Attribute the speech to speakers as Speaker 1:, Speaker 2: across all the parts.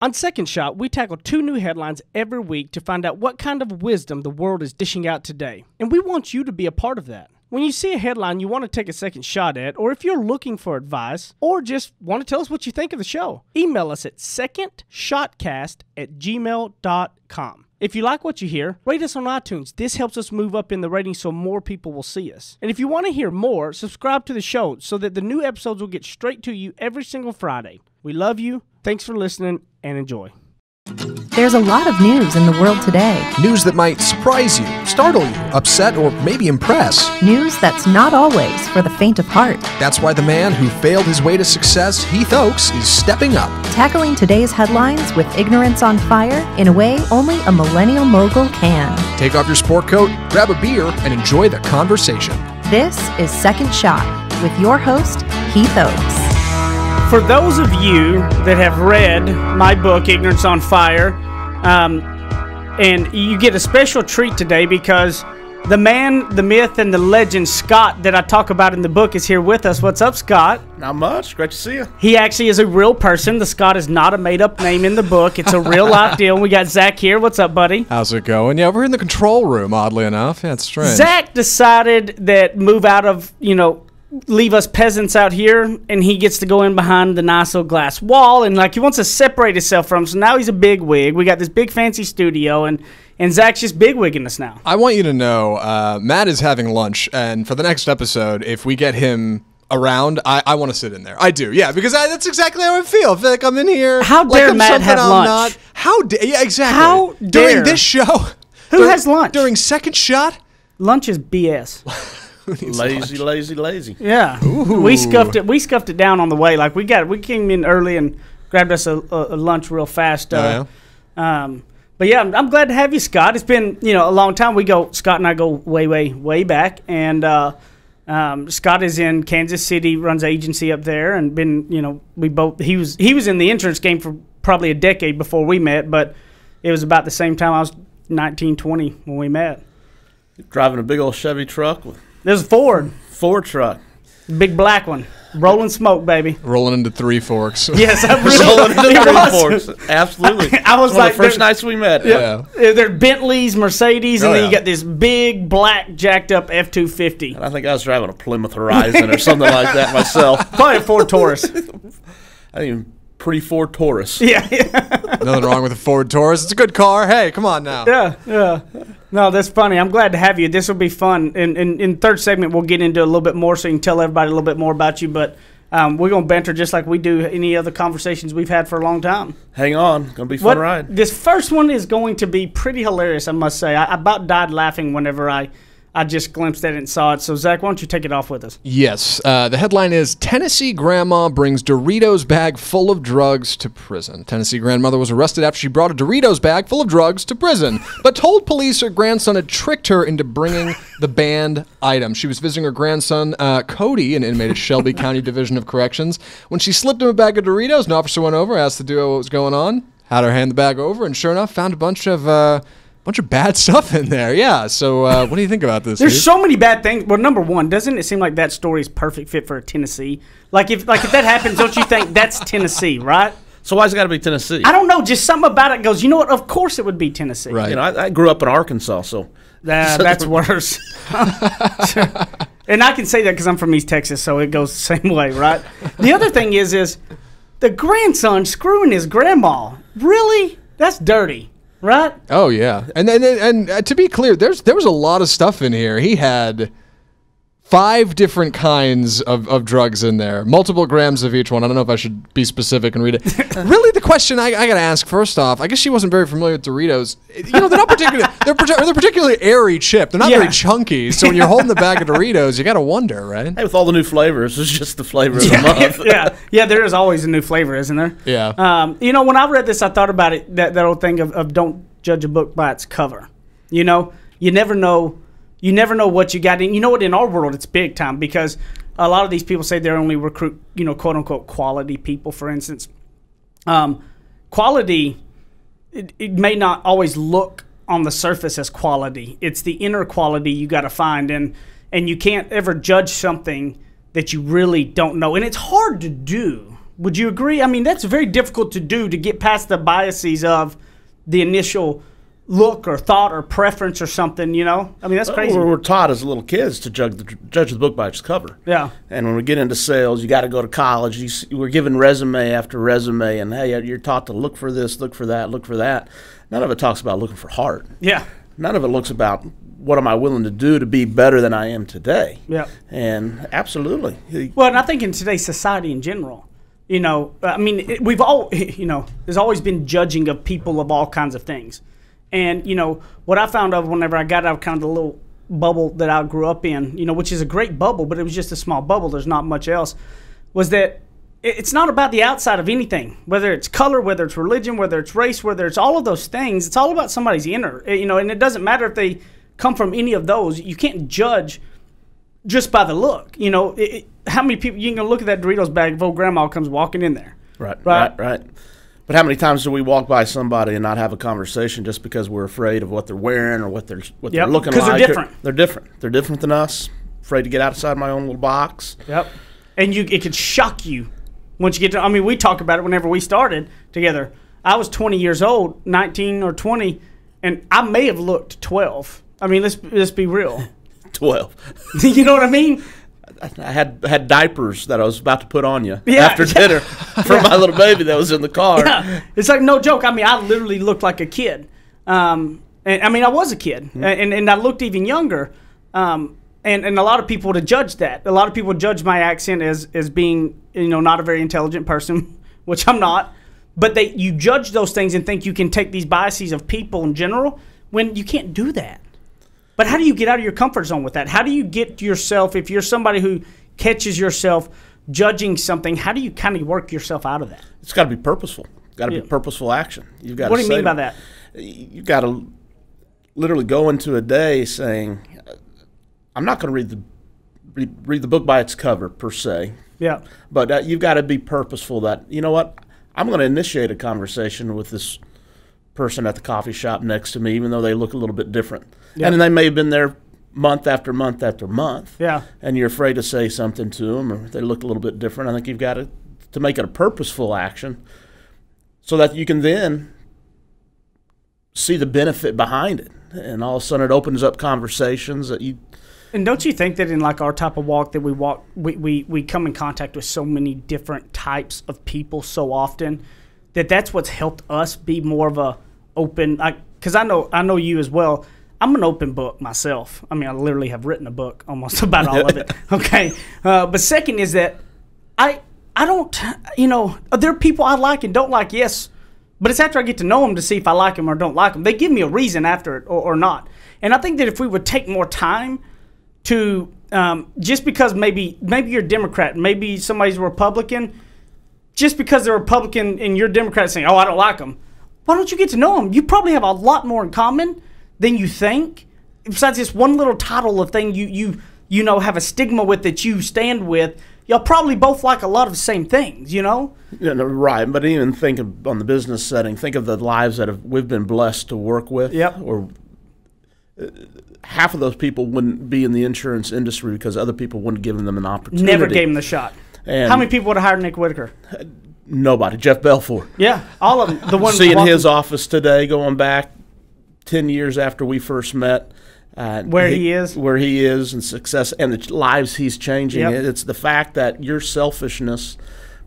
Speaker 1: On Second Shot, we tackle 2 new headlines every week to find out what kind of wisdom the world is dishing out today. And we want you to be a part of that. When you see a headline you want to take a second shot at, or if you're looking for advice, or just want to tell us what you think of the show, email us at secondshotcast@gmail.com. If you like what you hear, rate us on iTunes. This helps us move up in the ratings so more people will see us. And if you want to hear more, subscribe to the show so that the new episodes will get straight to you every single Friday. We love you. Thanks for listening and enjoy.
Speaker 2: There's a lot of news in the world today.
Speaker 3: News that might surprise you, startle you, upset, or maybe impress.
Speaker 2: News that's not always for the faint of heart.
Speaker 3: That's why the man who failed his way to success, Heath Oaks, is stepping up.
Speaker 2: Tackling today's headlines with ignorance on fire in a way only a millennial mogul can.
Speaker 3: Take off your sport coat, grab a beer, and enjoy the conversation.
Speaker 2: This is Second Shot with your host, Heath Oaks.
Speaker 1: For those of you that have read my book, Ignorance on Fire, and you get a special treat today because the man, the myth, and the legend, Scott, that I talk about in the book is here with us. What's up, Scott?
Speaker 4: Not much. Great to see you.
Speaker 1: He actually is a real person. The Scott is not a made-up name in the book. It's a real-life deal. We got Zach here. What's up, buddy?
Speaker 5: How's it going? Yeah, we're in the control room, oddly enough. Yeah, it's strange.
Speaker 1: Zach decided that move out of, leave us peasants out here, and he gets to go in behind the nice little glass wall, and he wants to separate himself from us. So now he's a big wig. We got this big fancy studio, and Zach's just big wigging us now.
Speaker 5: I want you to know, Matt is having lunch, and for the next episode, if we get him around, I want to sit in there. I do, yeah, because that's exactly how I feel. I feel like I'm in here.
Speaker 1: How dare Matt have lunch?
Speaker 5: Yeah, exactly.
Speaker 1: How dare?
Speaker 5: During this show.
Speaker 1: Who has lunch?
Speaker 5: During Second Shot?
Speaker 1: Lunch is BS.
Speaker 4: Lazy.
Speaker 1: Yeah. Ooh. We scuffed it down on the way. We came in early and grabbed us a lunch real fast.
Speaker 5: Yeah.
Speaker 1: But yeah, I'm glad to have you, Scott. It's been a long time. Scott and I go way back, and Scott is in Kansas City, runs an agency up there, and been he was in the insurance game for probably a decade before we met, but it was about the same time I was 19, 20 when we met.
Speaker 4: Driving a big old Chevy truck.
Speaker 1: There's a Ford
Speaker 4: truck.
Speaker 1: Big black one. Rolling smoke, baby.
Speaker 5: Rolling into Three Forks.
Speaker 1: Yes, I really
Speaker 4: rolling into Three Forks. Absolutely.
Speaker 1: I was
Speaker 4: one of the first nights we met.
Speaker 5: Yeah.
Speaker 1: There's Bentleys, Mercedes, and then you
Speaker 5: yeah.
Speaker 1: got this big black jacked up F-250.
Speaker 4: And I think I was driving a Plymouth Horizon or something like that myself.
Speaker 1: Probably a Ford Taurus.
Speaker 4: I mean, pretty Ford Taurus.
Speaker 1: Yeah.
Speaker 5: Nothing wrong with a Ford Taurus. It's a good car. Hey, come on now.
Speaker 1: Yeah. No, that's funny. I'm glad to have you. This will be fun. And in third segment, we'll get into a little bit more so you can tell everybody a little bit more about you. But we're going to banter just like we do any other conversations we've had for a long time.
Speaker 4: Hang on. Going to be a fun ride.
Speaker 1: This first one is going to be pretty hilarious, I must say. I about died laughing whenever I just glimpsed at it and saw it. So, Zach, why don't you take it off with us?
Speaker 5: Yes. The headline is, Tennessee grandma brings Doritos bag full of drugs to prison. Tennessee grandmother was arrested after she brought a Doritos bag full of drugs to prison, but told police her grandson had tricked her into bringing the banned item. She was visiting her grandson, Cody, an inmate at Shelby County Division of Corrections. When she slipped him a bag of Doritos, an officer went over, asked the duo what was going on, had her hand the bag over, and sure enough, found a bunch of bad stuff in there. Yeah. So what do you think about this?
Speaker 1: There's so many bad things. Well, number one, doesn't it seem like that story is perfect fit for Tennessee? If that happens, don't you think that's Tennessee, right?
Speaker 4: So why's it got to be Tennessee?
Speaker 1: I don't know. Just something about it goes, you know what? Of course it would be Tennessee.
Speaker 5: Right.
Speaker 4: I grew up in Arkansas, so.
Speaker 1: That's worse. And I can say that because I'm from East Texas, so it goes the same way, right? The other thing is the grandson screwing his grandma. Really? That's dirty. Right?
Speaker 5: Oh yeah, and to be clear, there was a lot of stuff in here. He had 5 different kinds of drugs in there, multiple grams of each one. I don't know if I should be specific and read it. Really, the question I got to ask first off, I guess she wasn't very familiar with Doritos. They're not particularly they're particularly airy chip. They're not very chunky. So when you're holding the bag of Doritos, you got to wonder, right?
Speaker 4: Hey, with all the new flavors, it's just the flavor of the month.
Speaker 1: Yeah. There is always a new flavor, isn't there?
Speaker 5: Yeah.
Speaker 1: When I read this, I thought about it. That old thing of don't judge a book by its cover. You never know. You never know what you got. And you know what? In our world, it's big time because a lot of these people say they only recruit, quote unquote, quality people. For instance, quality it may not always look on the surface as quality. It's the inner quality you got to find, and you can't ever judge something that you really don't know. And it's hard to do Would you agree? I mean, that's very difficult to do, to get past the biases of the initial look or thought or preference or something, you know? I mean, that's crazy.
Speaker 4: We're taught as little kids to judge the book by its cover.
Speaker 1: Yeah.
Speaker 4: And when we get into sales, you got to go to college. We're given resume after resume, and hey, you're taught to look for this, look for that, look for that. None of it talks about looking for heart.
Speaker 1: Yeah.
Speaker 4: None of it looks about what am I willing to do to be better than I am today.
Speaker 1: Yeah.
Speaker 4: And absolutely.
Speaker 1: Well, and I think in today's society in general, you know, I mean, we've all, you know, there's always been judging of people of all kinds of things. And, you know, what I found out whenever I got out of kind of the little bubble that I grew up in, you know, which is a great bubble, but it was just a small bubble, there's not much else, was that it's not about the outside of anything, whether it's color, whether it's religion, whether it's race, whether it's all of those things. It's all about somebody's inner, you know, and it doesn't matter if they come from any of those. You can't judge just by the look. You know, how many people, you can look at that Doritos bag if old grandma comes walking in there.
Speaker 4: Right. But how many times do we walk by somebody and not have a conversation just because we're afraid of what they're wearing or what they're looking like?
Speaker 1: Because they're different.
Speaker 4: They're different. They're different than us. Afraid to get outside my own little box.
Speaker 1: Yep. And it could shock you once you get to, I mean, we talk about it whenever we started together. I was 20 years old, 19 or 20, and I may have looked 12. I mean, let's be real.
Speaker 4: 12.
Speaker 1: You know what I mean?
Speaker 4: I had diapers that I was about to put on you after dinner for my little baby that was in the car.
Speaker 1: Yeah. It's like no joke. I mean, I literally looked like a kid. And I mean, I was a kid, and I looked even younger. And a lot of people would have judged that. A lot of people would judge my accent as being, you know, not a very intelligent person, which I'm not. But you judge those things and think you can take these biases of people in general when you can't do that. But how do you get out of your comfort zone with that? How do you get yourself, if you're somebody who catches yourself judging something, how do you kind of work yourself out of that?
Speaker 4: It's got to be purposeful. Got to be purposeful action. You've got.
Speaker 1: What do you mean by that?
Speaker 4: You've got to literally go into a day saying, "I'm not going to read the book by its cover per se."
Speaker 1: Yeah.
Speaker 4: But you've got to be purposeful. That, you know what, I'm going to initiate a conversation with this person at the coffee shop next to me, even though they look a little bit different. Yep. And they may have been there month after month after month.
Speaker 1: Yeah.
Speaker 4: And you're afraid to say something to them, or they look a little bit different. I think you've got to make it a purposeful action so that you can then see the benefit behind it. And all of a sudden it opens up conversations that you...
Speaker 1: And don't you think that in like our type of walk that we come in contact with so many different types of people so often, that's what's helped us be more of a open, because I know you as well. I'm an open book myself. I mean, I literally have written a book almost about all of it. Okay. But second is that I don't, you know, there are people I like and don't like, yes, but it's after I get to know them to see if I like them or don't like them. They give me a reason after it or not. And I think that if we would take more time to, just because maybe you're a Democrat, maybe somebody's a Republican, just because they're Republican and you're Democrat saying, oh, I don't like them, why don't you get to know them? You probably have a lot more in common than you think. Besides this one little title of thing you know have a stigma with that you stand with, y'all probably both like a lot of the same things, you know?
Speaker 4: Yeah, no, right, but even think on the business setting, think of the lives that we've been blessed to work with.
Speaker 1: Yep.
Speaker 4: Or half of those people wouldn't be in the insurance industry because other people wouldn't give them an opportunity.
Speaker 1: Never gave them the shot. And how many people would have hired Nick Whitaker?
Speaker 4: Nobody. Jeff Belfort.
Speaker 1: Yeah, all of them. The one
Speaker 4: seeing his office today, going back 10 years after we first met,
Speaker 1: where he is,
Speaker 4: and success, and the lives he's changing. Yep. It's the fact that your selfishness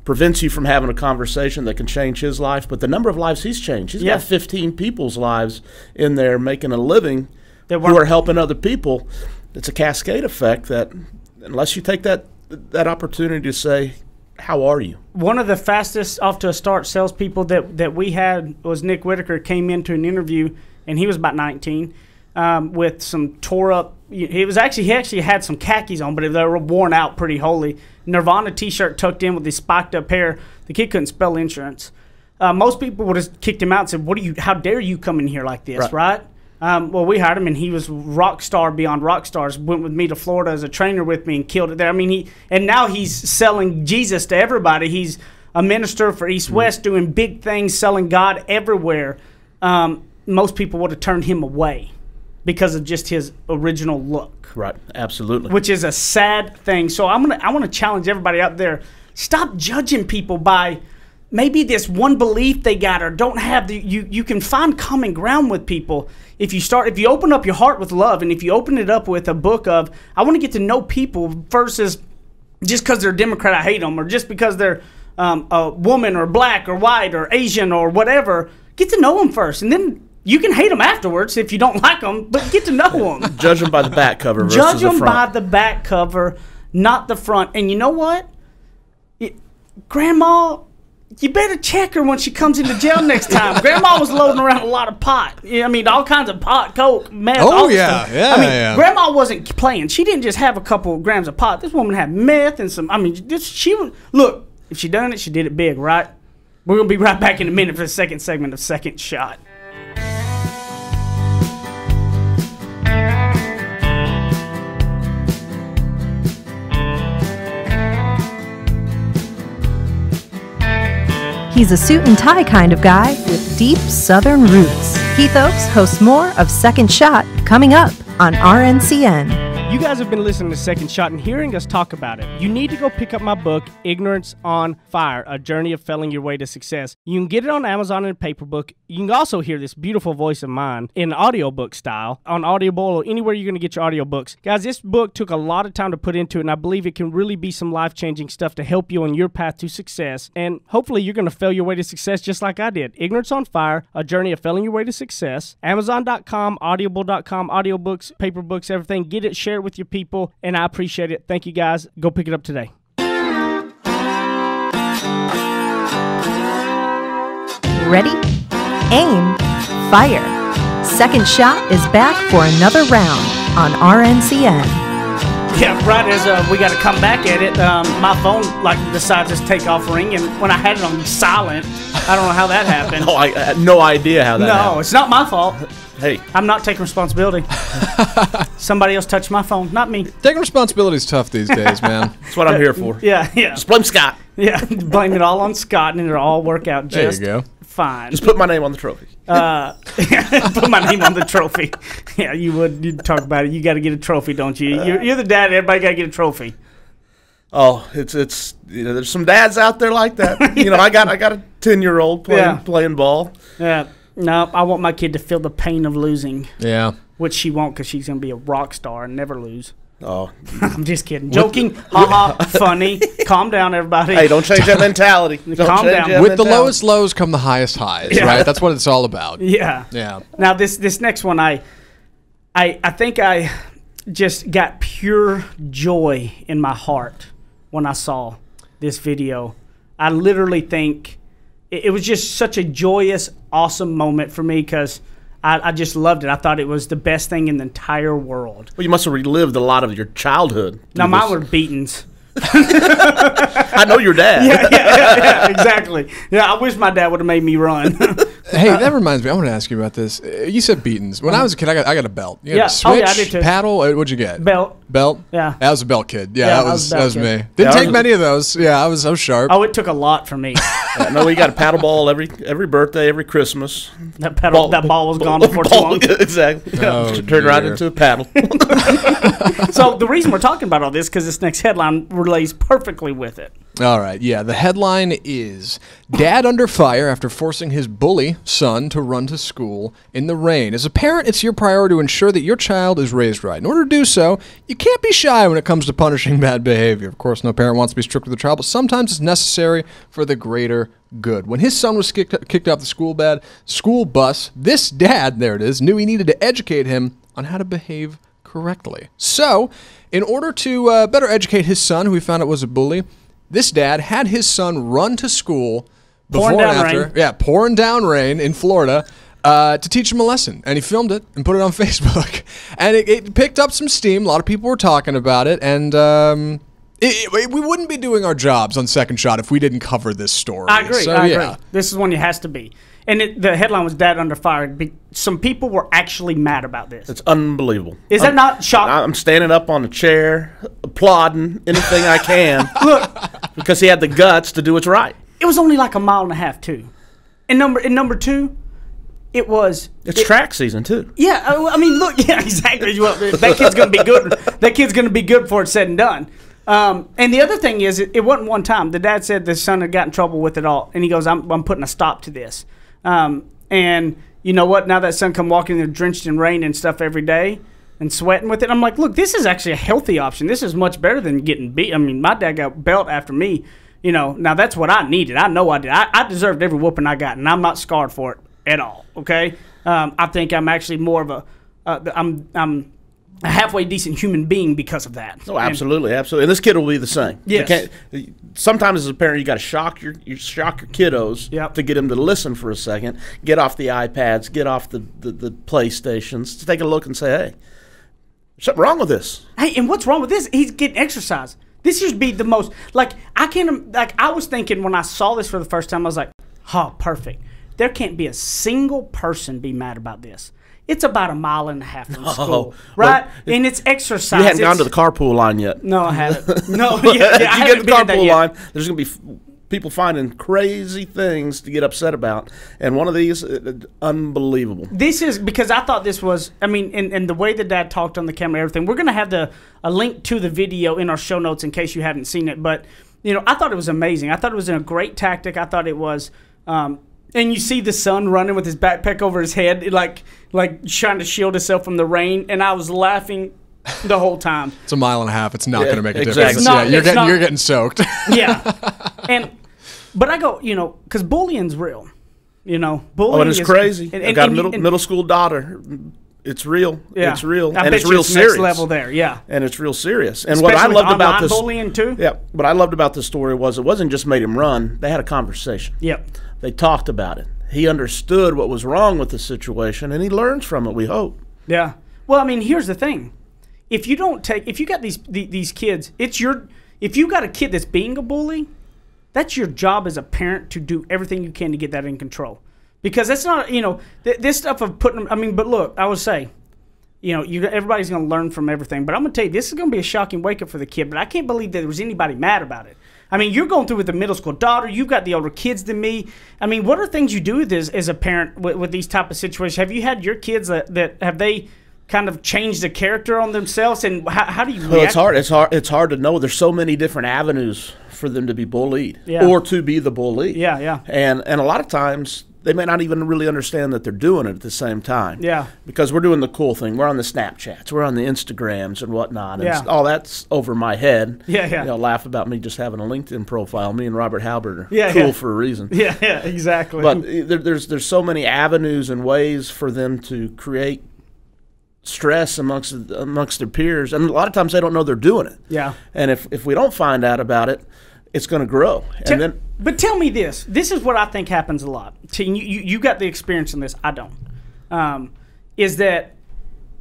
Speaker 4: prevents you from having a conversation that can change his life. But the number of lives he's changed, he's got 15 people's lives in there making a living who are helping other people. It's a cascade effect that unless you take that opportunity to say, how are you?
Speaker 1: One of the fastest off to a start salespeople that we had was Nick Whitaker. Came into an interview, and he was about 19, with some tore up. He actually had some khakis on, but they were worn out pretty wholly. Nirvana T-shirt tucked in with his spiked up hair. The kid couldn't spell insurance. Most people would have kicked him out and said, how dare you come in here like this, right? Well, we hired him, and he was rock star beyond rock stars. Went with me to Florida as a trainer with me and killed it there. I mean, now he's selling Jesus to everybody. He's a minister for East West, doing big things, selling God everywhere. Most people would have turned him away because of just his original look.
Speaker 4: Right, absolutely.
Speaker 1: Which is a sad thing. So I want to challenge everybody out there. stop judging people by maybe this one belief they got or don't have. You can find common ground with people if you open up your heart with love, and if you open it up with a book of, I want to get to know people versus just because they're a Democrat, I hate them, or just because they're a woman or black or white or Asian or whatever. Get to know them first, and then you can hate them afterwards if you don't like them, but get to know them.
Speaker 4: Judge them by the back cover versus
Speaker 1: Judge them
Speaker 4: the front.
Speaker 1: by the back cover, not the front. And you know what? Grandma, you better check her when she comes into jail next time. Grandma was loading around a lot of pot. I mean, all kinds of pot, coke, meth.
Speaker 5: Oh, yeah, yeah.
Speaker 1: I mean, Grandma wasn't playing. She didn't just have a couple of grams of pot. This woman had meth and some. I mean, look. If she done it, she did it big, right? We're gonna be right back in a minute for the second segment of Second Shot.
Speaker 2: He's a suit and tie kind of guy with deep Southern roots. Keith Oakes hosts more of Second Shot coming up on RNCN.
Speaker 1: You guys have been listening to Second Shot and hearing us talk about it. You need to go pick up my book, Ignorance on Fire, A Journey of Failing Your Way to Success. You can get it on Amazon in a paper book. You can also hear this beautiful voice of mine in audiobook style on Audible or anywhere you're going to get your audiobooks. Guys, this book took a lot of time to put into it, and I believe it can really be some life-changing stuff to help you on your path to success. And hopefully you're going to fail your way to success just like I did. Ignorance on Fire, A Journey of Failing Your Way to Success. Amazon.com, Audible.com, audiobooks, paper books, everything. Get it, share it with your people, and I appreciate it. Thank you, guys. Go pick it up today.
Speaker 2: Ready? Aim. Fire. Second Shot is back for another round on RNCN.
Speaker 1: Yeah, right as we got to come back at it, my phone decides to take off ringing when I had it on silent. I don't know how that happened.
Speaker 4: I had no idea how that happened.
Speaker 1: No, it's not my fault.
Speaker 4: Hey.
Speaker 1: I'm not taking responsibility. Somebody else touched my phone, not me.
Speaker 5: Taking responsibility is tough these days, man.
Speaker 4: That's what I'm here for.
Speaker 1: Yeah.
Speaker 4: Just blame Scott.
Speaker 1: Yeah, blame it all on Scott, and it'll all work out just
Speaker 5: There you go.
Speaker 1: fine.
Speaker 4: Just put my name on the trophy.
Speaker 1: Put my name on the trophy. Yeah, you would. You'd talk about it. You got to get a trophy, don't you? You're the dad. Everybody got to get a trophy.
Speaker 4: Oh, it's there's some dads out there like that. I got a 10-year-old playing ball.
Speaker 1: Yeah. No, I want my kid to feel the pain of losing.
Speaker 5: Yeah.
Speaker 1: Which she won't, because she's going to be a rock star and never lose.
Speaker 4: Oh.
Speaker 1: I'm just kidding. Joking. Ha-ha. Funny. Calm down, everybody.
Speaker 4: Hey, don't change that mentality.
Speaker 1: Calm down.
Speaker 5: With the lowest lows come the highest highs, right? That's what it's all about.
Speaker 1: Yeah.
Speaker 5: Yeah.
Speaker 1: Now, this next one, I think I just got pure joy in my heart when I saw this video. I literally think it was just such a joyous, awesome moment for me because I just loved it. I thought it was the best thing in the entire world.
Speaker 4: Well, you must have relived a lot of your childhood.
Speaker 1: Now, mine were beatings.
Speaker 4: I know your dad.
Speaker 1: Yeah, exactly. Yeah, I wish my dad would have made me run.
Speaker 5: Hey, that reminds me. I want to ask you about this. You said beatings. When I was a kid, I got a belt. You got a switch,
Speaker 1: I did too.
Speaker 5: paddle. What'd you get?
Speaker 1: Belt.
Speaker 5: Yeah. I was a belt kid. Yeah, that was me. Didn't
Speaker 4: Yeah,
Speaker 5: take many of those. Yeah, I was sharp.
Speaker 1: Oh, it took a lot for me.
Speaker 4: No, we got a paddle ball every birthday, every Christmas.
Speaker 1: That ball was gone before too long.
Speaker 4: Exactly.
Speaker 5: Oh,
Speaker 4: Turned right into a paddle.
Speaker 1: So the reason we're talking about all this because this next headline relates perfectly with it.
Speaker 5: All right, yeah. The headline is Dad Under Fire After Forcing His Bully Son to Run to School in the Rain. As a parent, it's your priority to ensure that your child is raised right. In order to do so, you can't be shy when it comes to punishing bad behavior. Of course, no parent wants to be strict with their child, but sometimes it's necessary for the greater good. When his son was kicked off the school bus, this dad, there it is, knew he needed to educate him on how to behave correctly. So, in order to better educate his son, who he found out was a bully, this dad had his son run to school before and after.
Speaker 1: Rain.
Speaker 5: Yeah, pouring down rain in Florida to teach him a lesson. And he filmed it and put it on Facebook. And it picked up some steam. A lot of people were talking about it. And we wouldn't be doing our jobs on Second Shot if we didn't cover this story.
Speaker 1: I agree.
Speaker 5: So,
Speaker 1: I agree. This is one it has to be. And the headline was Dad Under Fire. Some people were actually mad about this.
Speaker 4: It's unbelievable.
Speaker 1: Is that not shocking?
Speaker 4: I'm standing up on a chair, applauding anything I can.
Speaker 1: Look,
Speaker 4: because he had the guts to do what's right.
Speaker 1: it was only like a mile and a half too. And number two, it was.
Speaker 4: It's track season too.
Speaker 1: Yeah, I mean, look, yeah, exactly. Well, that kid's gonna be good. That kid's gonna be good before it's said and done. And the other thing is, it wasn't one time. The dad said the son had got in trouble with it all, and he goes, "I'm putting a stop to this." And you know what? Now that son come walking there drenched in rain and stuff every day and sweating with it, I'm like, look, this is actually a healthy option. This is much better than getting beat. I mean, my dad got belt after me. You know, now that's what I needed. I know I did. I deserved every whooping I got, and I'm not scarred for it at all. Okay, I think I'm actually more of a I'm a halfway decent human being because of that.
Speaker 4: Oh, absolutely, absolutely. And this kid will be the same.
Speaker 1: Yes.
Speaker 4: Sometimes as a parent, you got to shock your kiddos to get them to listen for a second, get off the iPads, get off the PlayStations, to take a look and say, hey, there's something wrong with this.
Speaker 1: Hey, and what's wrong with this? He's getting exercise. This should be the most, I was thinking when I saw this for the first time, I was like, oh, perfect. There can't be a single person be mad about this. It's about 1.5 miles from school, right? Well, and it's exercise.
Speaker 4: You hadn't gone to the carpool line yet.
Speaker 1: No, I haven't. No,
Speaker 4: you get to the carpool line, there's going to be people finding crazy things to get upset about. And one of these, unbelievable.
Speaker 1: This is because I thought this was, I mean, and the way the dad talked on the camera and everything, we're going to have a link to the video in our show notes in case you haven't seen it. But, you know, I thought it was amazing. I thought it was a great tactic. I thought it was, and you see the son running with his backpack over his head, like trying to shield himself from the rain. And I was laughing the whole time.
Speaker 5: It's 1.5 miles. It's not going to make a
Speaker 4: exactly.
Speaker 5: difference. You're getting soaked.
Speaker 1: Yeah. But I go, you know, because bullying's real. You know, bullying
Speaker 4: and it's crazy. I got a middle school daughter. It's real.
Speaker 1: Yeah.
Speaker 4: It's real.
Speaker 1: And it's real serious. Next level there, yeah.
Speaker 4: And it's real serious. And
Speaker 1: especially
Speaker 4: what I loved about this
Speaker 1: bullying too.
Speaker 4: Yeah. What I loved about this story was it wasn't just made him run. They had a conversation.
Speaker 1: Yep.
Speaker 4: They talked about it. He understood what was wrong with the situation, and he learns from it, we hope.
Speaker 1: Yeah. Well, I mean, here's the thing. If you got these kids, if you got a kid that's being a bully, that's your job as a parent to do everything you can to get that in control. Because that's not, you know, this stuff of putting them, I mean, but look, I would say, you know, everybody's going to learn from everything. But I'm going to tell you, this is going to be a shocking wake-up for the kid. But I can't believe that there was anybody mad about it. I mean, you're going through with the middle school daughter. You've got the older kids than me. I mean, what are things you do with this as a parent with these type of situations? Have you had your kids that have they kind of changed the character on themselves? And how do you react?
Speaker 4: Well, it's hard to know. There's so many different avenues for them to be bullied or to be the bully.
Speaker 1: Yeah, yeah.
Speaker 4: And a lot of times they may not even really understand that they're doing it at the same time.
Speaker 1: Yeah.
Speaker 4: Because we're doing the cool thing. We're on the Snapchats. We're on the Instagrams and whatnot. And
Speaker 1: yeah.
Speaker 4: all that's over my head.
Speaker 1: Yeah, yeah.
Speaker 4: You know, laugh about me just having a LinkedIn profile. Me and Robert Halbert are cool for a reason.
Speaker 1: Yeah, yeah, exactly.
Speaker 4: But there's so many avenues and ways for them to create stress amongst their peers. And a lot of times they don't know they're doing it.
Speaker 1: Yeah.
Speaker 4: And if we don't find out about it, it's going to grow.
Speaker 1: But tell me this. This is what I think happens a lot. You got the experience in this. I don't. Is that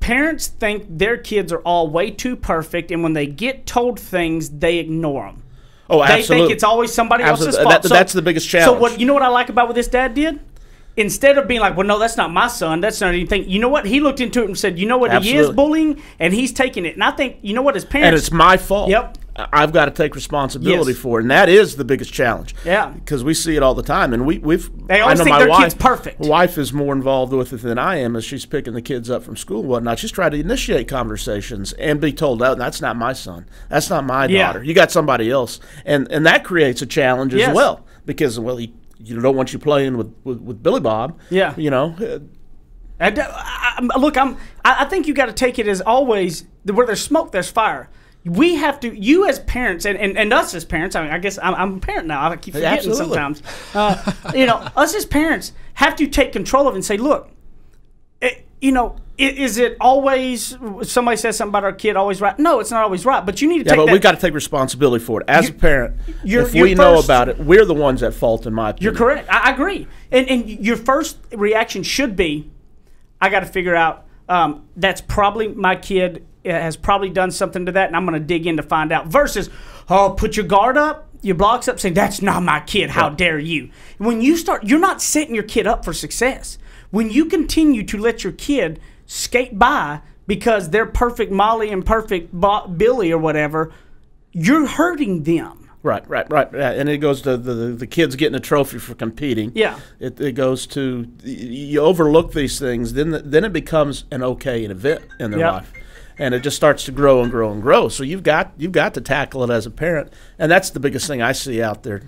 Speaker 1: parents think their kids are all way too perfect, and when they get told things, they ignore them.
Speaker 4: Oh, absolutely.
Speaker 1: They think it's always somebody else's fault.
Speaker 4: That's the biggest challenge.
Speaker 1: So you know what I like about what this dad did? Instead of being like, well, no, that's not my son, that's not anything, you know what? He looked into it and said, you know what, He is bullying, and he's taking it. And I think, you know what, as parents.
Speaker 4: And it's my fault.
Speaker 1: Yep.
Speaker 4: I've got to take responsibility for it. And that is the biggest challenge.
Speaker 1: Yeah.
Speaker 4: Because we see it all the time. And
Speaker 1: they always think their kid's perfect.
Speaker 4: My wife is more involved with it than I am as she's picking the kids up from school and whatnot. She's trying to initiate conversations and be told, oh, that's not my son. That's not my daughter. You got somebody else. And that creates a challenge as well. Because, well, you don't want you playing with Billy Bob.
Speaker 1: Yeah.
Speaker 4: You know.
Speaker 1: Look, I think you got to take it as always, where there's smoke, there's fire. We have to, you as parents, and us as parents, I mean, I guess I'm a parent now. I keep forgetting sometimes. You know, us as parents have to take control of it and say, look, you know, is it always, somebody says something about our kid always right? No, it's not always right, but you need to take
Speaker 4: we've got to take responsibility for it. As a parent, if we know about it, we're the ones at fault, in my opinion.
Speaker 1: You're correct. I agree. And your first reaction should be, I got to figure out, that's probably my kid has probably done something to that, and I'm going to dig in to find out. Versus, put your guard up, your blocks up, saying, that's not my kid, how dare you. When you start, you're not setting your kid up for success. When you continue to let your kid skate by because they're perfect Molly and perfect Billy or whatever, you're hurting them.
Speaker 4: Right. And it goes to the kids getting a trophy for competing.
Speaker 1: Yeah.
Speaker 4: It goes to, you overlook these things, then it becomes an okay event in their life. and it just starts to grow and grow and grow. So you've got to tackle it as a parent, and that's the biggest thing I see out there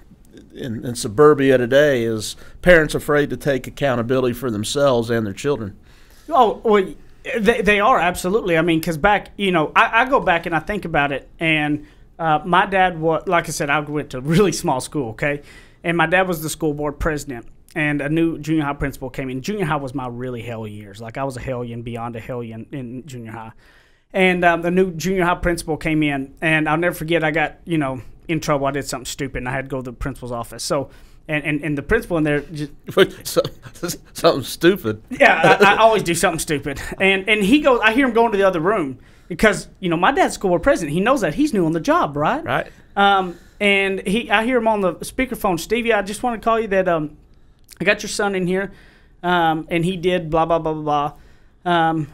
Speaker 4: in suburbia today is parents afraid to take accountability for themselves and their children.
Speaker 1: Oh, well, they are, absolutely. I mean, because back, I go back and I think about it, and my dad was, like I said, I went to a really small school, okay? And my dad was the school board president, and a new junior high principal came in. Junior high was my really hell years. Like, I was a hellion beyond a hellion in junior high. And the new junior high principal came in, and I'll never forget, I got, in trouble. I did something stupid, and I had to go to the principal's office. So, and the principal in there just
Speaker 4: something stupid.
Speaker 1: Yeah, I always do something stupid. And he goes, I hear him go into the other room because my dad's school board president. He knows that he's new on the job, right?
Speaker 4: Right.
Speaker 1: And I hear him on the speakerphone. Stevie, I just want to call you that. I got your son in here, and he did blah blah blah blah blah.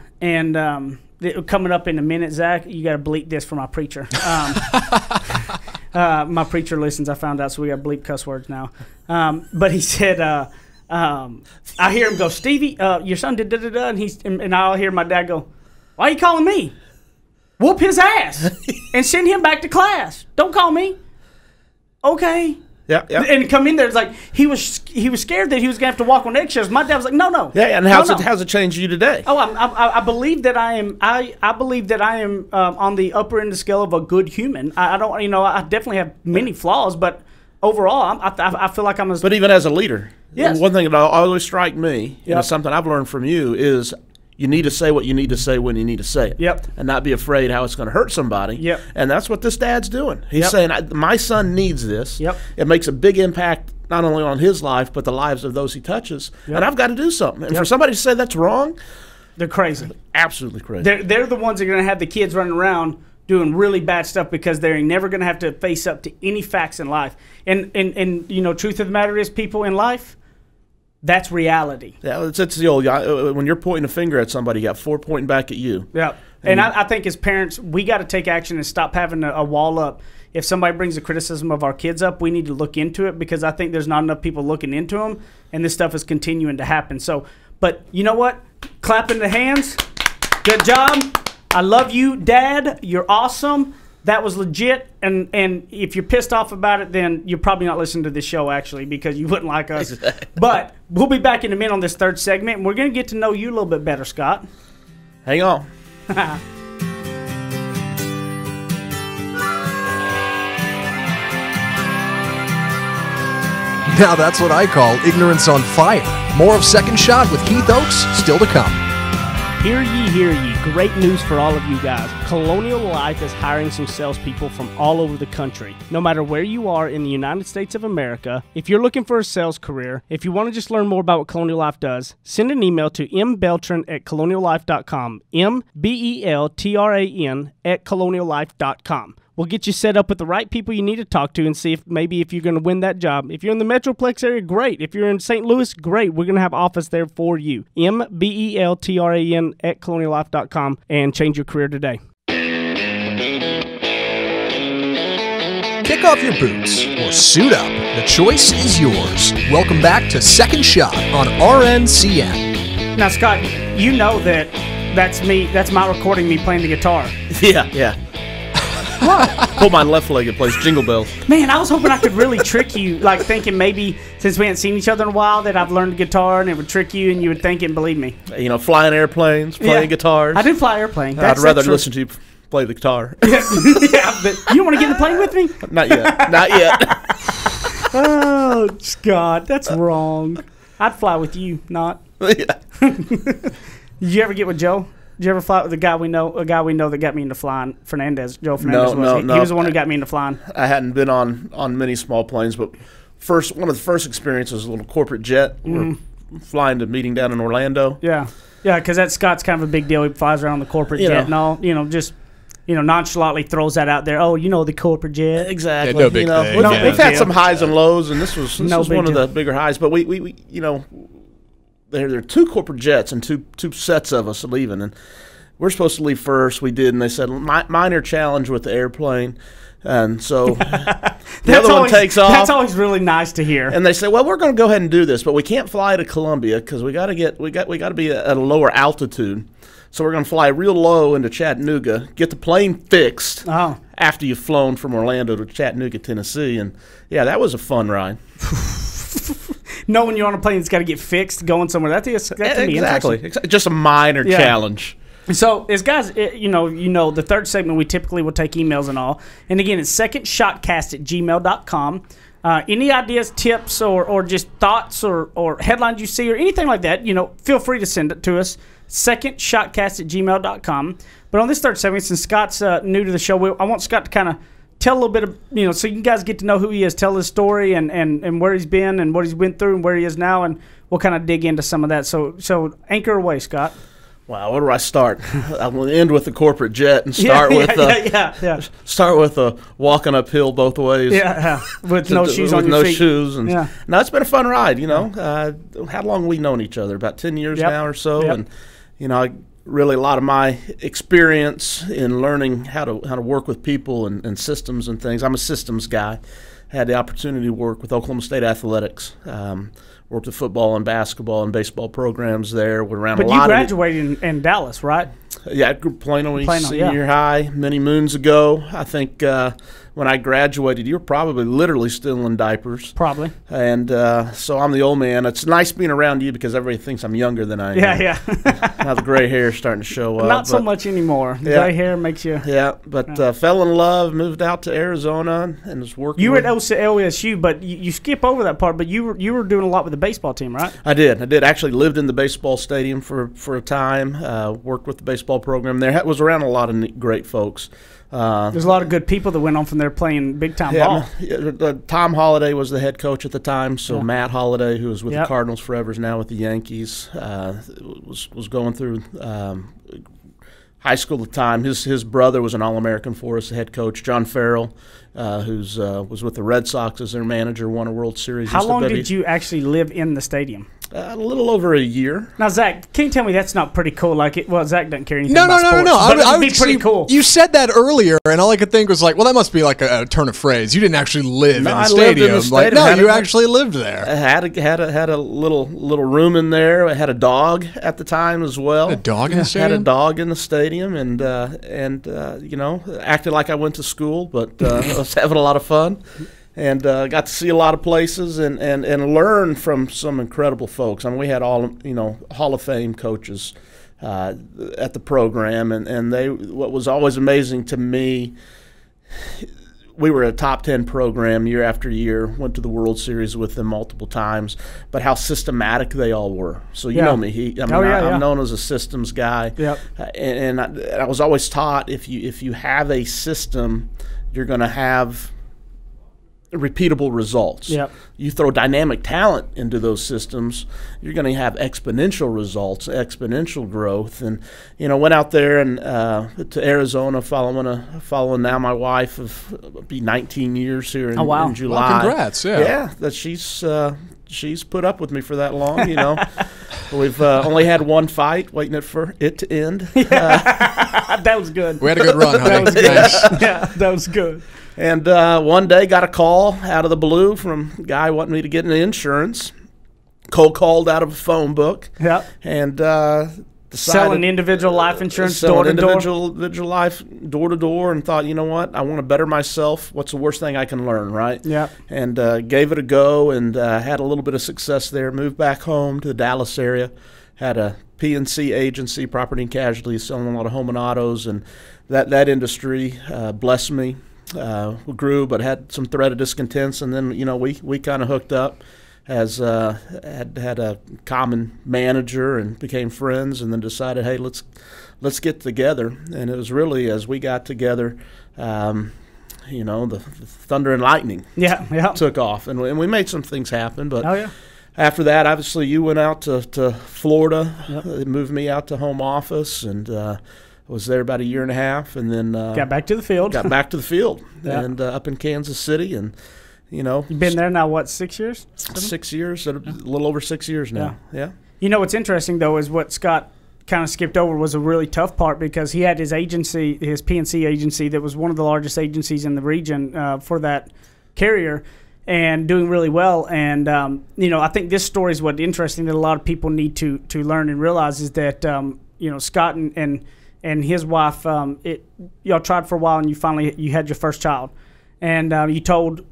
Speaker 1: Coming up in a minute, Zach, you got to bleep this for my preacher. My preacher listens, I found out, so we got to bleep cuss words now. But he said, I hear him go, Stevie, your son did da-da-da, and I'll hear my dad go, why are you calling me? Whoop his ass and send him back to class. Don't call me. Okay.
Speaker 4: Yeah.
Speaker 1: And come in there, it's like he was scared that he was gonna have to walk on eggshells. My dad was like, no.
Speaker 4: Yeah, and how's it changed you today?
Speaker 1: Oh, I believe that I am. I believe that I am on the upper end of the scale of a good human. I don't. I definitely have many flaws, but overall, I feel like I'm.
Speaker 4: But even as a leader,
Speaker 1: yes.
Speaker 4: One thing that always strike me, and something I've learned from you is. You need to say what you need to say when you need to say it.
Speaker 1: Yep.
Speaker 4: And not be afraid how it's going to hurt somebody.
Speaker 1: Yep.
Speaker 4: And that's what this dad's doing. He's saying, my son needs this.
Speaker 1: Yep.
Speaker 4: It makes a big impact not only on his life, but the lives of those he touches.
Speaker 1: Yep.
Speaker 4: And I've got to do something. And for somebody to say that's wrong,
Speaker 1: they're crazy.
Speaker 4: Absolutely crazy.
Speaker 1: They're the ones that are going to have the kids running around doing really bad stuff because they're never going to have to face up to any facts in life. And truth of the matter is, people in life, that's reality.
Speaker 4: Yeah, it's the old, when you're pointing a finger at somebody, you got 4 pointing back at you.
Speaker 1: Yeah. And I think as parents, we got to take action and stop having a wall up. If somebody brings a criticism of our kids up, we need to look into it because I think there's not enough people looking into them, and this stuff is continuing to happen. So, but you know what? Clapping the hands. Good job. I love you, Dad. You're awesome. That was legit, and if you're pissed off about it, then you're probably not listening to this show, actually, because you wouldn't like us. Exactly. But we'll be back in a minute on this third segment, and we're going to get to know you a little bit better, Scott.
Speaker 4: Hang on.
Speaker 3: Now that's what I call ignorance on fire. More of Second Shot with Keith Oakes still to come.
Speaker 6: Hear ye, great news for all of you guys. Colonial Life is hiring some salespeople from all over the country. No matter where you are in the United States of America, if you're looking for a sales career, if you want to just learn more about what Colonial Life does, send an email to mbeltran@coloniallife.com, mbeltran@coloniallife.com. We'll get you set up with the right people you need to talk to and see if you're going to win that job. If you're in the Metroplex area, great. If you're in St. Louis, great. We're going to have office there for you. mbeltran@coloniallife.com and change your career today.
Speaker 3: Kick off your boots or suit up. The choice is yours. Welcome back to Second Shot on RNCN.
Speaker 1: Now, Scott, you know that's me. That's my recording me playing the guitar.
Speaker 4: Yeah.
Speaker 1: What?
Speaker 4: Pull my left leg and plays Jingle Bells.
Speaker 1: Man, I was hoping I could really trick you, like thinking maybe since we hadn't seen each other in a while that I've learned guitar and it would trick you and you would think it and believe me.
Speaker 4: Flying airplanes, playing guitars.
Speaker 1: I do fly airplanes.
Speaker 4: I'd rather listen to you play the guitar.
Speaker 1: Yeah, but you don't want to get in the plane with me?
Speaker 4: Not yet.
Speaker 1: Oh, Scott, that's wrong. I'd fly with you, not.
Speaker 4: Yeah.
Speaker 1: Did you ever get with Joe? Did you ever fly with a guy we know that got me into flying? Joe Fernandez was. He was the one who got me into flying.
Speaker 4: I hadn't been on many small planes, but one of the first experiences was a little corporate jet. We're flying to a meeting down in Orlando.
Speaker 1: Yeah, because that Scott's kind of a big deal. He flies around the corporate jet and all. Just nonchalantly throws that out there. Oh, the corporate jet.
Speaker 4: Exactly.
Speaker 5: Yeah, no big thing.
Speaker 4: We've had some highs and lows, and this was one of the bigger highs. But we there are two corporate jets and two sets of us leaving, and we're supposed to leave first. We did, and they said minor challenge with the airplane. And so the other one takes off.
Speaker 1: That's always really nice to hear.
Speaker 4: And they say, "Well, we're going to go ahead and do this, but we can't fly to Columbia because we got to be at a lower altitude. So we're going to fly real low into Chattanooga, get the plane fixed after you've flown from Orlando to Chattanooga, Tennessee." And yeah, that was a fun ride.
Speaker 1: Knowing you're on a plane that's got to get fixed, going somewhere, that can be interesting.
Speaker 4: Just a minor challenge.
Speaker 1: So, as guys, you know, the third segment, we typically will take emails and all. And again, it's secondshotcast@gmail.com. Any ideas, tips, or just thoughts or headlines you see or anything like that, feel free to send it to us. Secondshotcast@gmail.com. But on this third segment, since Scott's new to the show, I want Scott to kind of tell a little bit of, so you guys get to know who he is, tell his story and where he's been and what he's been through and where he is now, and we'll kind of dig into some of that. So anchor away, Scott.
Speaker 4: Wow, where do I start? I'm going to end with the corporate jet and start with walking uphill both ways.
Speaker 1: Yeah, with no shoes on your feet.
Speaker 4: With no shoes. And no, it's been a fun ride, How long have we known each other? About 10 years now or so. Yep. And, really a lot of my experience in learning how to work with people and systems and things. I'm a systems guy. Had the opportunity to work with Oklahoma State Athletics. Worked with football and basketball and baseball programs there.
Speaker 1: But you graduated in Dallas, right?
Speaker 4: Yeah, Plano Senior High many moons ago. I think when I graduated, you were probably literally still in diapers.
Speaker 1: Probably.
Speaker 4: And so I'm the old man. It's nice being around you because everybody thinks I'm younger than I am.
Speaker 1: Yeah.
Speaker 4: Now the gray hair is starting to show up.
Speaker 1: Not so much anymore. The gray hair makes you.
Speaker 4: Yeah, but fell in love, moved out to Arizona, and was working.
Speaker 1: You were at LSU, but you skip over that part. But you were doing a lot with the baseball team, right?
Speaker 4: I did. Actually lived in the baseball stadium for a time. Worked with the baseball program there. Was around a lot of great folks.
Speaker 1: There's a lot of good people that went on from there playing big-time ball.
Speaker 4: Tom Holliday was the head coach at the time, so Matt Holliday, who was with the Cardinals forever, is now with the Yankees, was going through high school at the time. His brother was an All-American for us, the head coach, John Farrell, who's was with the Red Sox as their manager, won a World Series.
Speaker 1: How long did you actually live in the stadium?
Speaker 4: A little over a year.
Speaker 1: Now, Zach, can you tell me that's not pretty cool? Zach doesn't care anything
Speaker 5: about
Speaker 1: sports.
Speaker 5: No.
Speaker 1: But it would be pretty cool.
Speaker 5: You said that earlier, and all I could think was like, well, that must be like a turn of phrase. You didn't actually live in the stadium. You actually lived there.
Speaker 4: I had a little room in there. I had a dog at the time as well.
Speaker 5: A dog in the stadium?
Speaker 4: Had a dog in the stadium, and acted like I went to school, but I was having a lot of fun. And got to see a lot of places and learn from some incredible folks. I mean, we had all Hall of Fame coaches at the program, and what was always amazing to me, we were a top 10 program year after year, went to the World Series with them multiple times, but how systematic they all were. So you know me, I'm known as a systems guy.
Speaker 1: Yep.
Speaker 4: And I was always taught if you have a system, you're going to have repeatable results.
Speaker 1: Yep.
Speaker 4: You throw dynamic talent into those systems, you're going to have exponential results, exponential growth. And went out there and to Arizona, following now my wife of be 19 years here in July.
Speaker 5: Well, congrats!
Speaker 4: That she's put up with me for that long. We've only had one fight, waiting for it to end.
Speaker 1: That was good.
Speaker 5: We had a good run, honey.
Speaker 1: That was good. Yeah, that was good.
Speaker 4: And one day got a call out of the blue from a guy wanting me to get an insurance. Cold called out of a phone book.
Speaker 1: Yeah.
Speaker 4: And
Speaker 1: selling individual life insurance door to door.
Speaker 4: Individual life door to door, and thought, you know what? I want to better myself. What's the worst thing I can learn, right?
Speaker 1: Yeah.
Speaker 4: And gave it a go, and had a little bit of success there. Moved back home to the Dallas area. Had a P&C agency, property and casualty, selling a lot of home and autos, and that industry blessed me. Grew, but had some thread of discontents, and then we kind of hooked up as had a common manager and became friends, and then decided, hey, let's get together. And it was really as we got together, the thunder and lightning took off, and we made some things happen. But after that, obviously, you went out to Florida. It moved me out to home office, and was there about a year and a half, and then
Speaker 1: got back to the field.
Speaker 4: And up in Kansas City, and
Speaker 1: you've been there now. What, 6 years?
Speaker 4: 6 years, a little over 6 years now. Yeah.
Speaker 1: What's interesting though is what Scott kind of skipped over was a really tough part, because he had his agency, his PNC agency, that was one of the largest agencies in the region for that carrier, and doing really well. And I think this story is what's interesting that a lot of people need to learn and realize, is that Scott and his wife, y'all tried for a while, and you had your first child, and you told.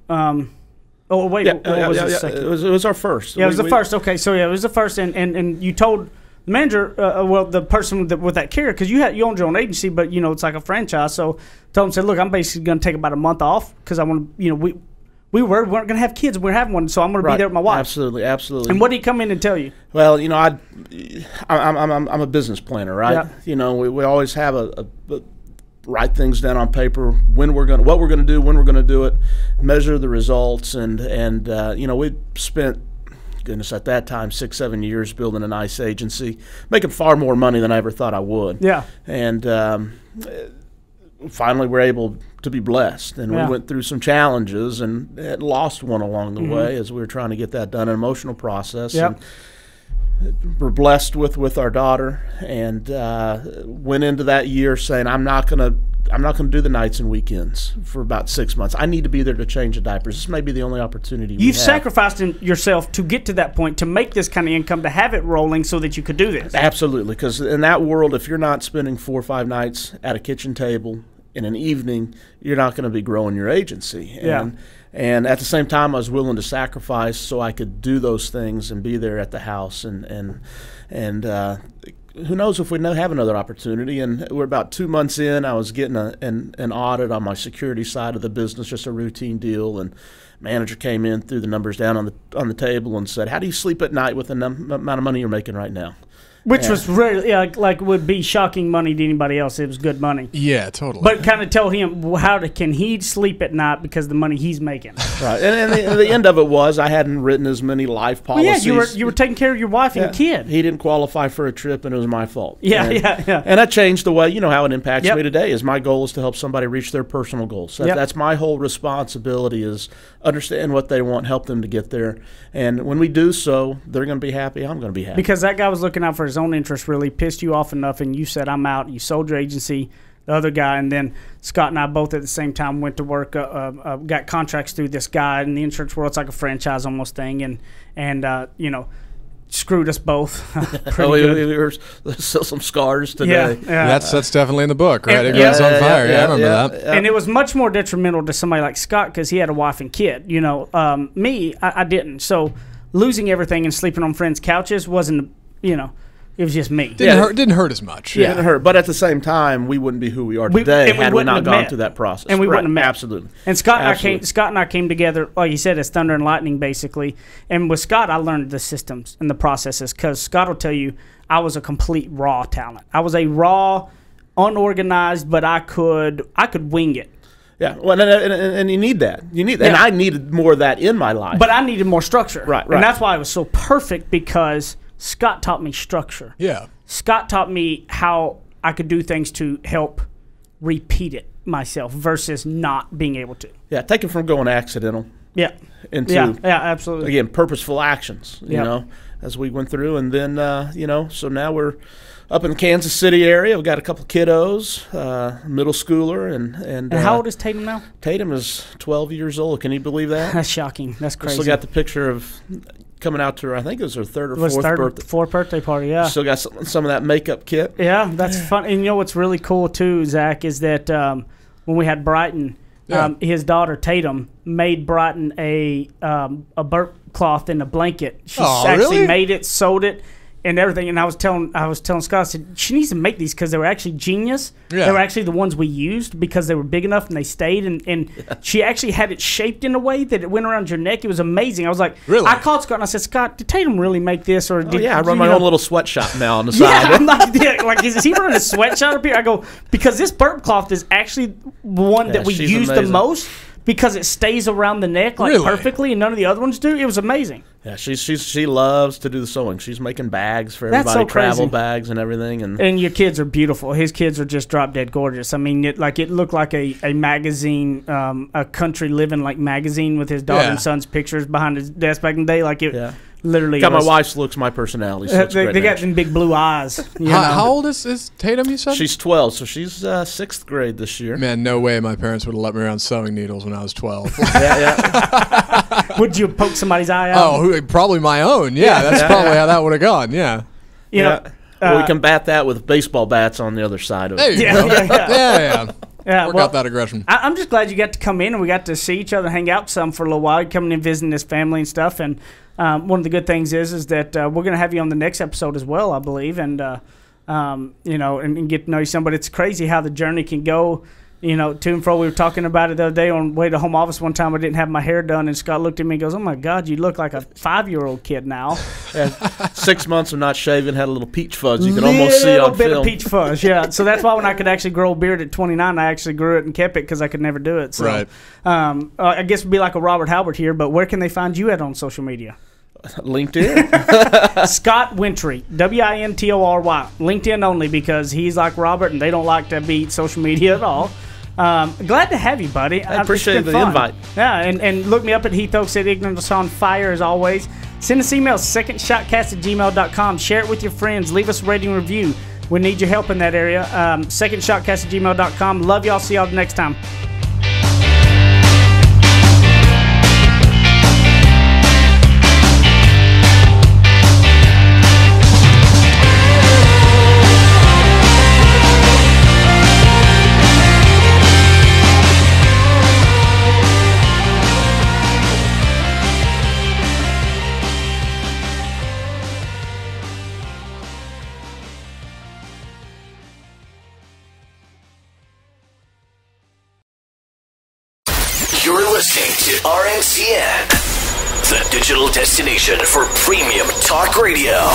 Speaker 1: What was it?
Speaker 4: It was our first.
Speaker 1: Yeah, it was the first. Okay, so it was the first, and you told the manager, the person with that carrier, because you owned your own agency, but it's like a franchise. So told him, said, look, I'm basically going to take about a month off, because I want to, we weren't going to have kids, and we're having one, so I'm going to be there with my wife.
Speaker 4: Absolutely.
Speaker 1: And what did he come in and tell you?
Speaker 4: Well, I'm a business planner, right?
Speaker 1: Yeah.
Speaker 4: We always have a write things down on paper, what we're going to do, when we're going to do it, measure the results, and we spent, goodness, at that time 6-7 years building a nice agency, making far more money than I ever thought I would.
Speaker 1: Yeah.
Speaker 4: And finally we're able to be blessed, and we went through some challenges and had lost one along the way as we were trying to get that done, an emotional process.
Speaker 1: Yep.
Speaker 4: And we're blessed with our daughter, and went into that year saying, I'm not gonna do the nights and weekends for about 6 months. I need to be there to change the diapers. This may be the only opportunity we have.
Speaker 1: You've sacrificed yourself to get to that point, to make this kind of income, to have it rolling so that you could do this.
Speaker 4: Absolutely, because in that world, if you're not spending 4 or 5 nights at a kitchen table in an evening, you're not going to be growing your agency. And at the same time, I was willing to sacrifice so I could do those things and be there at the house. And who knows if we have another opportunity. And we're about 2 months in. I was getting an audit on my security side of the business, just a routine deal. And manager came in, threw the numbers down on the table, and said, "How do you sleep at night with the amount of money you're making right now?"
Speaker 1: Which was really, like would be shocking money to anybody else. It was good money.
Speaker 5: Yeah, totally.
Speaker 1: But kind of tell him can he sleep at night because of the money he's making.
Speaker 4: Right. And the end of it was I hadn't written as many life policies.
Speaker 1: Well, yeah, you were taking care of your wife and kid.
Speaker 4: He didn't qualify for a trip, and it was my fault.
Speaker 1: Yeah.
Speaker 4: And that changed the way, how it impacts me today. Is my goal is to help somebody reach their personal goals. That's my whole responsibility, is understand what they want, help them to get there. And when we do so, they're going to be happy. I'm going to be happy.
Speaker 1: Because that guy was looking out for his own interest, really pissed you off enough, and you said, I'm out. You sold your agency, the other guy, and then Scott and I both at the same time went to work, got contracts through this guy in the insurance world. It's like a franchise almost thing, and screwed us both.
Speaker 4: We were still some scars today.
Speaker 1: Yeah.
Speaker 5: That's definitely in the book, right? It goes on fire. I remember that.
Speaker 1: And it was much more detrimental to somebody like Scott, because he had a wife and kid. Me, I didn't. So losing everything and sleeping on friends' couches wasn't, it was just me.
Speaker 5: Didn't hurt as much.
Speaker 4: Yeah, it didn't hurt. But at the same time, we wouldn't be who we are today had we not gone through that process.
Speaker 1: And we wouldn't have met.
Speaker 4: Absolutely.
Speaker 1: And Scott and I came together, like you said, as thunder and lightning, basically. And with Scott, I learned the systems and the processes, because Scott will tell you I was a complete raw talent. I was a raw, unorganized, but I could wing it.
Speaker 4: Yeah, well, and you need that. And I needed more of that in my life.
Speaker 1: But I needed more structure.
Speaker 4: Right.
Speaker 1: And that's why it was so perfect, because Scott taught me structure.
Speaker 5: Yeah.
Speaker 1: Scott taught me how I could do things to help repeat it myself versus not being able to.
Speaker 4: Yeah, take it from going accidental.
Speaker 1: Yeah.
Speaker 4: Into,
Speaker 1: yeah, absolutely.
Speaker 4: Again, purposeful actions, as we went through. And then, so now we're up in the Kansas City area. We've got a couple kiddos, middle schooler. And
Speaker 1: how old is Tatum now?
Speaker 4: Tatum is 12 years old. Can you believe that?
Speaker 1: That's shocking. That's crazy.
Speaker 4: Still got the picture of coming out to her, I think it was her third or fourth
Speaker 1: birthday party, yeah.
Speaker 4: Still got some of that makeup kit.
Speaker 1: Yeah, that's fun. And what's really cool, too, Zach, is that when we had Brighton, his daughter, Tatum, made Brighton a burp cloth and a blanket. She actually made it, sewed it, and everything. And I was telling Scott, I said, she needs to make these, because they were actually genius. Yeah. They were actually the ones we used because they were big enough and they stayed. And she actually had it shaped in a way that it went around your neck. It was amazing. I was like,
Speaker 5: really?
Speaker 1: I called Scott and I said, Scott, did Tatum really make this? Or
Speaker 4: I run my own little sweatshop now on the side.
Speaker 1: Yeah, I'm like, is he running a sweatshop up here? I go, because this burp cloth is actually one that we use the most, because it stays around the neck perfectly, and none of the other ones do. It was amazing.
Speaker 4: Yeah, she loves to do the sewing. She's making bags for everybody, travel bags and everything. And
Speaker 1: your kids are beautiful. His kids are just drop dead gorgeous. I mean, it looked like a magazine, a country living magazine with his daughter and son's pictures behind his desk back in the day. literally.
Speaker 4: Got my wife's looks, my personality. So
Speaker 1: they got them big blue eyes.
Speaker 5: How old is Tatum, you said?
Speaker 4: She's 12, so she's 6th grade this year.
Speaker 5: Man, no way my parents would have let me around sewing needles when I was 12.
Speaker 1: Would you poke somebody's eye out?
Speaker 5: Oh, probably my own. Yeah, that's probably how that would have gone. Yeah.
Speaker 1: You know,
Speaker 4: we combat that with baseball bats on the other side of it.
Speaker 5: There you go. Yeah. Work out that aggression.
Speaker 1: I'm just glad you got to come in and we got to see each other, hang out some for a little while, coming in visiting this family and stuff. And one of the good things is that we're going to have you on the next episode as well, I believe, and and get to know you some. But it's crazy how the journey can go. To and fro. We were talking about it the other day on the way to home office one time. I didn't have my hair done, and Scott looked at me and goes, "Oh, my God, you look like a 5-year-old kid now."
Speaker 4: 6 months of not shaving, had a little peach fuzz. You can almost see on film. A little bit
Speaker 1: of peach fuzz, yeah. So that's why when I could actually grow a beard at 29, I actually grew it and kept it because I could never do it. So,
Speaker 5: right.
Speaker 1: I guess it'd be like a Robert Halbert here, but where can they find you at on social media?
Speaker 4: LinkedIn.
Speaker 1: Scott Wintory, Wintory. LinkedIn only because he's like Robert and they don't like to be social media at all. Glad to have you, buddy.
Speaker 4: I appreciate the invite.
Speaker 1: Yeah, and look me up at Heath Oaks at Ignorance on Fire as always. Send us emails, secondshotcast@gmail.com. Share it with your friends. Leave us a rating review. We need your help in that area. Secondshotcast@gmail.com. Love y'all. See y'all next time.
Speaker 7: You're listening to RNCN, the digital destination for premium talk radio.